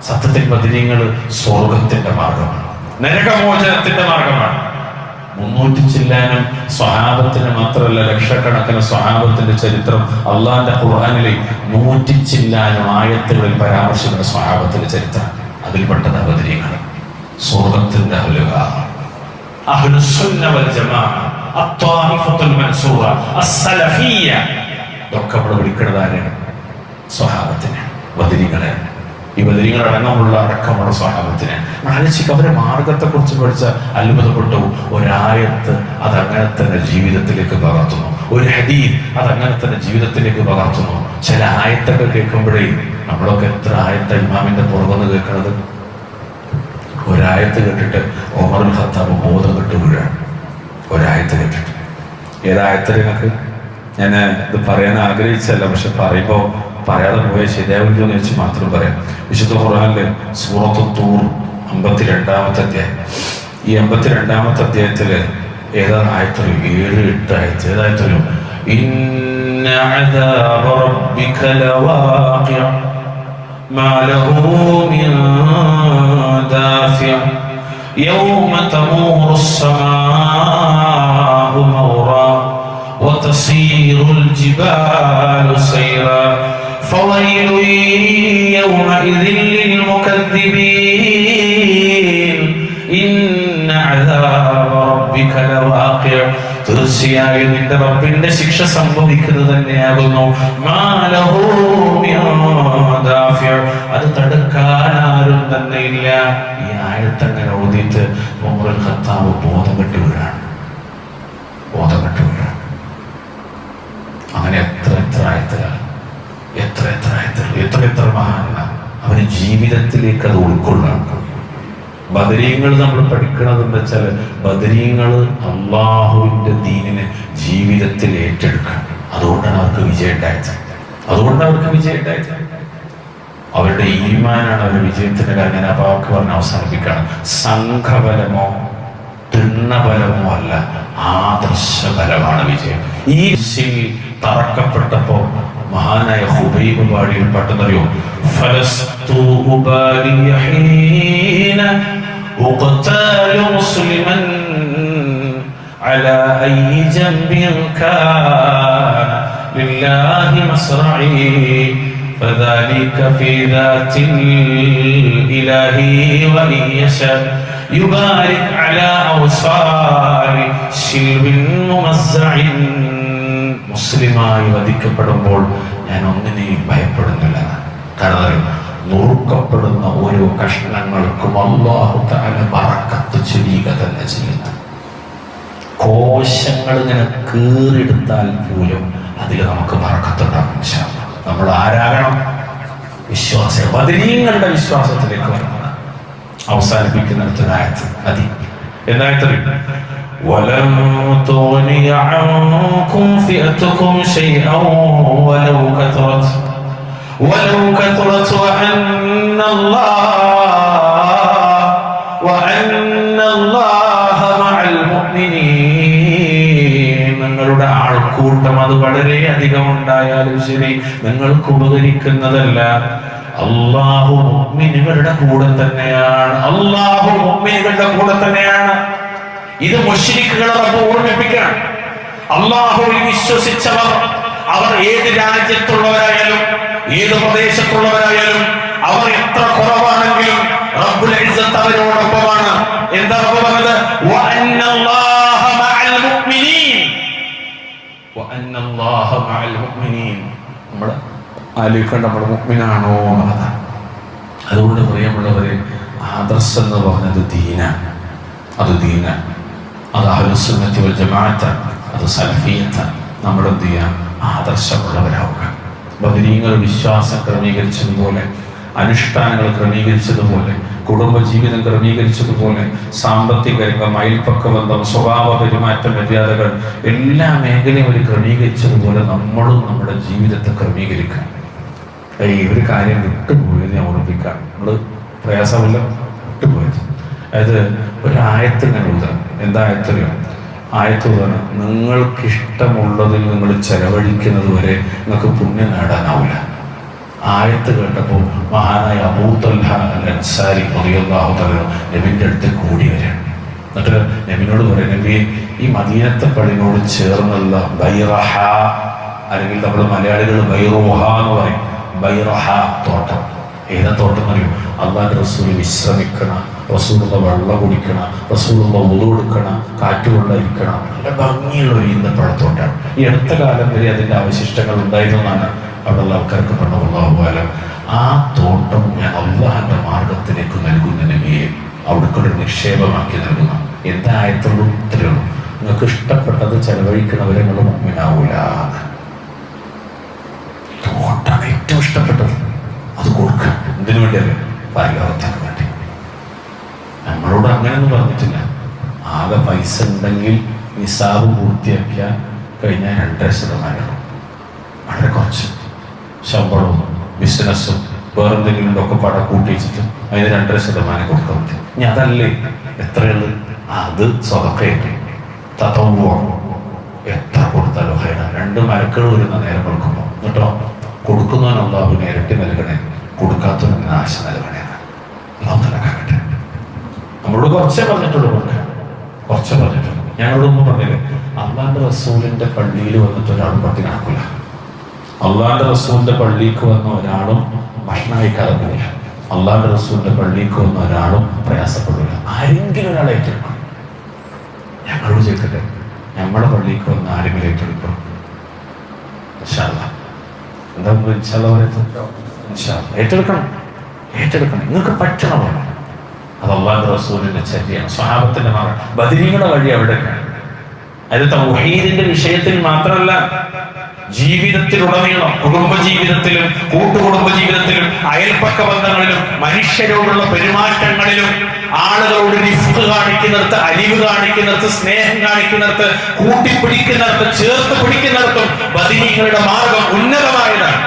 സത്യത്തിൽ ബദരീങ്ങൾ സ്വർഗത്തിന്റെ മാർഗമാണ്, നരകമോചനത്തിന്റെ മാർഗമാണ്. 300 ചില്ലാനം സ്വഹാബത്തിന് മാത്രമല്ല, ലക്ഷക്കണക്കിന് സ്വഹാബത്തിന്റെ ചരിത്രം അള്ളാന്റെ ഖുർആനിലെ 100 ചില്ലാനം ആയത്തുകളിൽ പരാമർശിക്കുന്ന സ്വഹാബത്തിന്റെ ചരിത്രം. അതിൽപ്പെട്ടത് ബദരീങ്ങൾ, സ്വർഗത്തിന്റെ അഹ്ലുസുന്ന വൽ ജമാഅ, അത്വാഇഫത്തുൽ മൻസൂറ, അസ്സലഫിയ്യ. ഇതൊക്കെ നമ്മൾ വിളിക്കുന്നത് ആരെയാണ്? സ്വഹാബത്തിനെ, ബദരീങ്ങളെ. ഈ ബദരീങ്ങൾ അടക്കമുള്ള സ്വഹാബത്തിനെ ആലോചിക്കുക. അവരെ മാർഗത്തെ കുറിച്ച് പഠിച്ച അത്ഭുതപ്പെട്ടു. ഒരായത്ത് അതങ്ങനെ തന്നെ ജീവിതത്തിലേക്ക് പകർത്തുന്നു, ഒരു ഹദീസ് അതങ്ങനെ തന്നെ ജീവിതത്തിലേക്ക് പകർത്തുന്നു. ചില ആയത്തൊക്കെ കേൾക്കുമ്പോഴേ നമ്മളൊക്കെ എത്ര ആയത്ത ഇമാമിന്റെ പുറകുന്ന് കേൾക്കണത്. ഒരായത്ത് കേട്ടിട്ട് ഉമറുൽ ഖത്താബ് ബോധം കെട്ട് വീഴാണ്. ഒരായത്ത് കേട്ടിട്ട്. ഏതായത്ത് നിങ്ങൾക്ക് ഞാൻ ഇത് പറയാൻ ആഗ്രഹിച്ചല്ല, പക്ഷെ പറയുമ്പോൾ പറയാതെ പോയാൽ ശരിയാവില്ലോ എന്ന് വെച്ച് മാത്രം പറയാം. വിശുദ്ധ ഖുർആനിലെ സൂറത്തു തൂർ 52-ാമത്തെ അധ്യായം. ഈ 52-ാമത്തെ അധ്യായത്തില് ഏതാ ആയത്തൊരു 7-8 ആയത്ത്. ഏതായത്തൊരു ഇന്ന അദാബ റബ്ബിക ലവാഖിഅ മാ ലഹു മിൻ ദാഫിഅ യൗമ തമൂറു സ്സമാഉ മൗറാ വതസീറുൽ ജിബാലു സൈറാ فويل يومئذ للمكذبين إن عذاب ربك لواقع. തീർച്ചയായും നിന്റെ റബ്ബിന്റെ ശിക്ഷ സംഭവിക്കുന്നത് തന്നെയാകുന്നു. അത് തടുക്കാൻ ആരും തന്നെ ഇല്ല. ഈ ആയത്തങ്ങനെ ഓതിയിട്ട് ഉമറുൽ ഖത്താബ് ബോധം കെട്ട് വീഴാണ്. അങ്ങനെ എത്ര ആയത്തുകൾ, എത്ര മഹാന്മാർ അവന് ജീവിതത്തിലേക്ക് അത് ഉൾക്കൊള്ളാൻ കഴിയും. ബദരീങ്ങൾ നമ്മൾ പഠിക്കണത് എന്താ വെച്ചാൽ, ബദരീങ്ങൾ അള്ളാഹുവിന്റെ ദീനിനെ ജീവിതത്തിൽ ഏറ്റെടുക്കണം. അതുകൊണ്ടാണ് അവർക്ക് വിജയം ഉണ്ടായത്. അവരുടെ ഈമാനാണ് അവരുടെ വിജയത്തിന്റെ കാര്യം. ഞാൻ ആ വാക്ക് പറഞ്ഞ് അവസാനിപ്പിക്കുകയാണ്. സംഘബലമോ തൃണബലമോ അല്ല, ആദർശബലമാണ് വിജയം. ഈ തറക്കപ്പെട്ടപ്പോ മഹാനായ ഹുബൈബ് പാടിയിൽ പെട്ടെന്നറിയോ, ഫലസ്തു ഉബാലിയ ഹീന ഉഖ്താലു മുസ്ലിമൻ അലാ അയ്യി ജംബിൻ കാന ലില്ലാഹി മസ്റഈ ഫദാലിക ഫീ ദാത്തിൽ ഇലാഹി വഇൻ യശാ യുബാരിക് അലാ ഔസാരി ശിൽബിൻ മുമസ്സഇൻ. മുസ്ലിമായി വധിക്കപ്പെടുമ്പോൾ ഞാൻ ഒന്നിനെയും ഭയപ്പെടുന്നില്ല. കാരണം നുറുക്കപ്പെടുന്ന ഓരോ കഷ്ണങ്ങൾക്കും അല്ലാഹു തആല ബറക്കത്ത് ചെയ്യുക തന്നെ ചെയ്യുന്നു. കോശങ്ങൾ ഇങ്ങനെ കീറിയെടുത്താൽ പോലും അതിൽ നമുക്ക് ബറക്കത്തുണ്ടാകും. നമ്മൾ ആരാകണം? വിശ്വാസം. ബദരീങ്ങളുടെ വിശ്വാസത്തിലേക്ക് വരണം. അവസാനിപ്പിക്കുന്നിടത്തൊരായത്ത് മതി. എന്തായത്ത്? ولن تغني عنكم فئتكم شيئا ولو كثرت وأن الله مع المؤمنين. നിങ്ങളുടെ ആൾക്കൂട്ടം അത് വളരെ അധികം ഉണ്ടായാലും ശരി, നിങ്ങൾക്ക് ഉപകരിക്കുന്നതല്ല. അല്ലാഹു മുഅ്മിനുകളുടെ കൂടെ തന്നെയാണ്. ഇത് മുശ്രിക്കുകളെ റബ്ബ് ഓർമ്മിപ്പിക്കണം. അല്ലാഹുവിൽ വിശ്വസിച്ചവർ, അവർ ഏത് രാജ്യത്തുള്ളവരായാലും ഏത് പ്രദേശത്തുള്ളവരായാലും, അവർ എത്ര കുറവാണെങ്കിലും റബ്ബുൽ ഇസ്സത്ത് അവരോടൊപ്പമാണ്. എന്താ റബ്ബ് പറഞ്ഞത്? വഅന്നല്ലാഹ മഅൽ മുഅ്മിനീൻ. നമ്മൾ ആലോചിക്കേണ്ട, നമ്മൾ മുഅ്മിനാണോ എന്നതാണ്. അതുകൊണ്ട് പ്രിയമുള്ളവരെ, ആദർശം എന്ന് പറഞ്ഞത് ദീനാണ്. അത് അഹ്ലുസുന്നത്തി വൽ ജമാഅത്താണ്, അത് സലഫിയ്യത്താണ്. നമ്മൾ എന്ത് ചെയ്യാം? ആദർശമുള്ളവരാവുക. ബദരീങ്ങൾ വിശ്വാസം ക്രമീകരിച്ചതുപോലെ, അനുഷ്ഠാനങ്ങൾ ക്രമീകരിച്ചതുപോലെ, കുടുംബജീവിതം ക്രമീകരിച്ചതുപോലെ, സാമ്പത്തിക രംഗം, അയൽപക്ക ബന്ധം, സ്വഭാവ പെരുമാറ്റ മര്യാദകൾ, എല്ലാ മേഖലയും അവർ ക്രമീകരിച്ചതുപോലെ നമ്മളും നമ്മുടെ ജീവിതത്തെ ക്രമീകരിക്കാം. ഒരു കാര്യം വിട്ടുപോയത് ഞാൻ ഓർമ്മിക്കാം. നമ്മൾ പ്രയാസമല്ല വിട്ടുപോയത്. അതായത് ഒരായത്ത് ഇങ്ങനെ ഉദാഹരണം. എന്താ ആയത്തറിയോ? ആയത്ത് ഉദാഹരണം, നിങ്ങൾക്കിഷ്ടമുള്ളതിൽ നിങ്ങൾ ചെലവഴിക്കുന്നത് വരെ നിങ്ങൾക്ക് പുണ്യം നേടാനാവില്ല. ആയത്ത് കേട്ടപ്പോൾ മഹാനായ അബൂ തൽഹ അൻസാരി റളിയല്ലാഹു തആല നബിന്റെ അടുത്ത് കൂടി വരികയാണ്. എന്നിട്ട് നബിനോട് പറയും, നബി ഈ മദീനത്തെ പള്ളിനോട് ചേർന്നുള്ള ബൈറഹ, അല്ലെങ്കിൽ നമ്മൾ മലയാളികൾ ബൈറുഹ എന്ന് പറയും, ബൈറഹ തോട്ടം. ഏതാ തോട്ടം എന്നറിയും? അള്ളാഹുവിന്റെ റസൂൽ വിശ്രമിക്കണം, റസൂലുള്ള വെള്ളം കുടിക്കണം, റസൂലുള്ള വുളു എടുക്കണം, കാറ്റുകൊള്ള ഇരിക്കണം. നല്ല ഭംഗിയുള്ള ഒരു ഈന്തപ്പഴത്തോട്ടാണ്. ഈ അടുത്ത കാലം വരെ അതിൻ്റെ അവശിഷ്ടങ്ങൾ ഉണ്ടായിരുന്നതാണ് അവിടെയുള്ള ആൾക്കാർക്ക് പറഞ്ഞു. അല്ലാഹു ആ തോട്ടം ഞാൻ അള്ളാഹിന്റെ മാർഗത്തിലേക്ക് നൽകുന്ന നബിയെ അവിടേക്കൊരു നിക്ഷേപമാക്കി നൽകുന്നു. എന്താ ആയത്തുള്ളൂ? ഇത്രയുള്ളൂ, നിങ്ങൾക്ക് ഇഷ്ടപ്പെട്ടത് ചെലവഴിക്കണവരെ നിങ്ങൾ മുമ്പിനാവൂല. തോട്ടാണ് ഏറ്റവും ഇഷ്ടപ്പെട്ടത്, അത് കൊടുക്കുക. എന്തിനു വേണ്ടിയല്ലേ? പരലോകത്തിന് വേണ്ടി. നമ്മളോട് അങ്ങനെയൊന്നും പറഞ്ഞിട്ടില്ല. ആകെ പൈസ ഉണ്ടെങ്കിൽ നിസാബ് പൂർത്തിയാക്കിയാൽ കഴിഞ്ഞാൽ 2.5%, വളരെ കുറച്ച്. ശമ്പളവും ബിസിനസ്സും വേറെന്തെങ്കിലും ഒക്കെ പടം കൂട്ടി വെച്ചിട്ട് അതിന് 2.5% കൊടുക്കാൻ പറ്റും. ഇനി അതല്ലേ എത്രയുള്ളൂ? അത് സ്വതക്കയായിട്ട് തതവ്വുഅ് എത്ര കൊടുത്താലോ ഹൈറ. 2 മലക്കൾ വരുന്ന നേരം കൊടുക്കുമ്പോൾ എന്നിട്ടോ കൊടുക്കുന്നവൻ അല്ലാഹുവിനെ ഇരട്ടി നൽകണേ, കൊടുക്കാത്തവന് നാശ നൽകണേ. അല്ലാഹു തആല നമ്മളോട് കുറച്ചേ പറഞ്ഞിട്ടുള്ളൂ, കുറച്ചേ പറഞ്ഞിട്ടുള്ളൂ. ഞങ്ങളോടൊന്നും പറഞ്ഞില്ലേ? അള്ളാന്റെ റസൂലിന്റെ പള്ളിയിൽ വന്നിട്ട് ഒരാളും പട്ടി നടക്കില്ല. അള്ളാന്റെ റസൂലിന്റെ പള്ളിക്ക് വന്ന ഒരാളും ഭക്ഷണം കഴിക്കാതെ പോകില്ല. അള്ളാന്റെ റസൂലിന്റെ പള്ളിക്ക് വന്ന ഒരാളും പ്രയാസപ്പെടില്ല. ആരെങ്കിലും ഒരാൾ ഏറ്റെടുക്കും. ഞങ്ങളോട് ചോദിക്കട്ടെ, നമ്മുടെ പള്ളിക്ക് വന്ന ആരെങ്കിലും ഏറ്റെടുക്കും? എന്താ ഏറ്റെടുക്കണം, ഏറ്റെടുക്കണം. നിങ്ങൾക്ക് പറ്റണം. അത് അല്ലാഹുവിന്റെ റസൂലിന്റെ ചര്യയാണ്, സ്വഹാബത്തിന്റെ മാർഗ്ഗം. ബദരീങ്ങളുടെ വഴി അവിടെയൊക്കെയാണ്. അത് തൗഹീദിന്റെ വിഷയത്തിൽ മാത്രമല്ല, ജീവിതത്തിലുടനീളം, കുടുംബ ജീവിതത്തിലും കൂട്ടുകുടുംബ ജീവിതത്തിലും അയൽപ്പക്ക ബന്ധങ്ങളിലും മനുഷ്യരോടുള്ള പെരുമാറ്റങ്ങളിലും ആളുകളോട് റിഫ്ഖ് കാണിക്കുന്നിടത്ത്, അലിവ് കാണിക്കുന്നിടത്ത്, സ്നേഹം കാണിക്കുന്നിടത്ത്, കൂട്ടിപ്പിടിക്കുന്നിടത്ത്, ചേർത്ത് പിടിക്കുന്നിടത്തും ബദരീങ്ങളുടെ മാർഗം ഉന്നതമായതാണ്.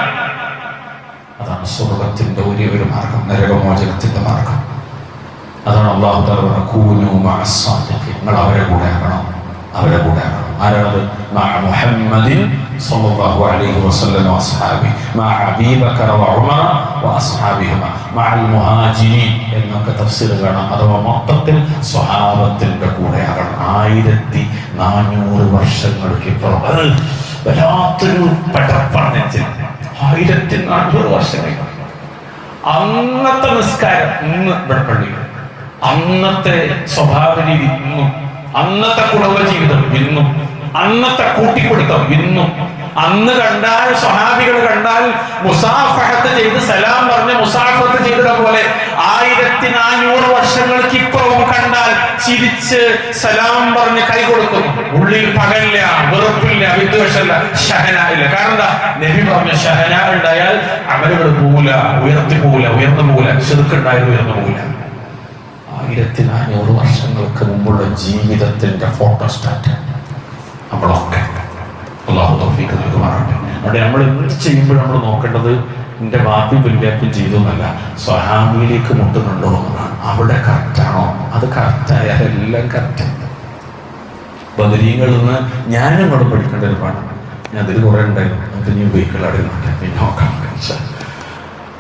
അതാണ് സ്വർഗത്തിന്റെ ഒരു മാർഗം, നരകമോചനത്തിന്റെ മാർഗം. അതാണ് അല്ലാഹു തആല പറഞ്ഞ കൂനൂ മഅസ്സാദിഖീൻ. നിങ്ങൾ അവരെ കൂടെ ആകണം, അവരെ കൂടെ ആകണം. ആരാണത്? മഅ മുഹമ്മദിൻ സ്വല്ലല്ലാഹു അലൈഹി വസല്ലം വഅസ്ഹാബി, മഅ അബീ ബക്കർ വഉമർ വഅസ്ഹാബിഹിമ, മഅൽ മുഹാജിരീൻ എന്നൊക്കെ തഫ്സീർ കാണാം. അഥവാ മൊത്തത്തിൽ സ്വഹാബത്തിന്റെ കൂടെ ആകണം. 1400 വർഷങ്ങൾക്ക് ഇപ്പുറം. അത് വല്ലാത്തൊരു പടപ്പാണ്. 1400 വർഷങ്ങൾ. അന്നത്തെ നിസ്കാരം ഇന്ന് ഇവിടെ പള്ളിയിൽ, അന്നത്തെ സ്വഭാവ രീതി ഇന്നും, അന്നത്തെ കുടുംബ ജീവിതം ഇന്നും, അന്നത്തെ കൂട്ടിക്കൊടുത്തം ഇന്നും. അന്ന് കണ്ടാൽ സ്വഹാബികൾ കണ്ടാൽ മുസാഫഹത്ത് ചെയ്ത് സലാം പറഞ്ഞ് മുസാഫഹത്ത് ചെയ്തത് പോലെ 1400 വർഷങ്ങൾക്ക് ഇപ്പുറവും കണ്ടാൽ ചിരിച്ച് സലാം പറഞ്ഞ് കൈ കൊടുക്കും. ഉള്ളിൽ പകലില്ല, വെറുപ്പില്ല, വിദ്വേഷമില്ല, ഷഹന ഇല്ല. കാരണം എന്താ? നബി പറഞ്ഞ ഷഹന ഉണ്ടായാൽ അമലുകൾ പോകില്ല, ഉയർത്തി പോകില്ല, ഉയർന്നു പോകില്ല. ശിർക്ക് ഉയർന്നു പോകില്ല. 1400 വർഷങ്ങൾക്ക് മുമ്പുള്ള ജീവിതത്തിന്റെ ഫോട്ടോസ്റ്റാറ്റ് നമ്മളൊക്കെ അല്ലാഹു തൗഫീഖ് നൽകുമാറാകട്ടെ. അവിടെ നമ്മൾ എന്ത് ചെയ്യുമ്പോഴും നമ്മൾ നോക്കേണ്ടത് എൻ്റെ വാപ്പി വല്യാപ്പും ചെയ്തു എന്നല്ല, സ്വഹാബിയിലേക്ക് മുട്ടുന്നുണ്ടോ എന്നതാണ്. അവിടെ കറക്റ്റാണോ? അത് കറക്റ്റായാൽ എല്ലാം കറക്റ്റാണ്. ബദരീങ്ങളിൽ നിന്ന് ഞാനും കൂടെ പഠിക്കേണ്ട ഒരു പാഠം, ഞാൻ അതിൽ കുറേ ഉണ്ടായിരുന്നു, നമുക്ക് ഇനി ഉപയോഗിക്കലാടെ നോക്കാം, പിന്നെ നോക്കാം.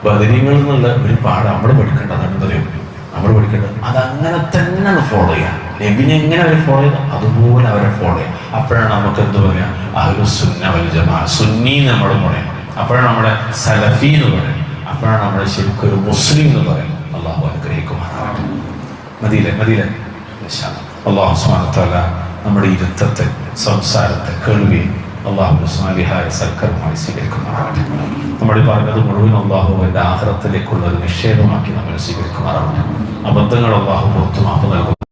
ബദരീങ്ങളിൽ നിന്നുള്ള ഒരു പാഠം നമ്മൾ പഠിക്കേണ്ടതാണ്. എന്തറിയും നമ്മൾ പഠിക്കേണ്ടത്? അതങ്ങനെ തന്നെ ഫോളോ ചെയ്യാം. നബിനെ എങ്ങനെ അവർ ഫോളോ ചെയ്ത് അതുപോലെ അവരെ ഫോളോ ചെയ്യാം. അപ്പോഴാണ് നമുക്ക് എന്ത് പറയാം? അഹ്ലുസുന്ന വൽ ജമാഅ, സുന്നി നമ്മൾ പറയാം. അപ്പോഴാണ് നമ്മുടെ സലഫി എന്ന് പറയാം. അപ്പോഴാണ് നമ്മുടെ ശരിക്കും ഒരു മുസ്ലിം എന്ന് പറയാം. അള്ളാഹു അനുഗ്രഹിക്കുമാറാകട്ടെ. മദീലെ അള്ളാഹു സുബ്ഹാനഹു വ തആല നമ്മുടെ ഇരുത്തത്തെ, സംസാരത്തെ, കേൾവിയെ അള്ളാഹു സാലിഹായ സൽക്കരമായി സ്വീകരിക്കുമാറാകട്ടെ. നമ്മൾ പറഞ്ഞത് മുഴുവൻ അള്ളാഹുവിന്റെ ആഖിറത്തിലേക്കുള്ള ഒരു നിക്ഷേപമാക്കി നമ്മൾ സ്വീകരിക്കുമാറാകട്ടെ. അബദ്ധങ്ങൾ അള്ളാഹു പുറത്തു മാപ്പ് നൽകും.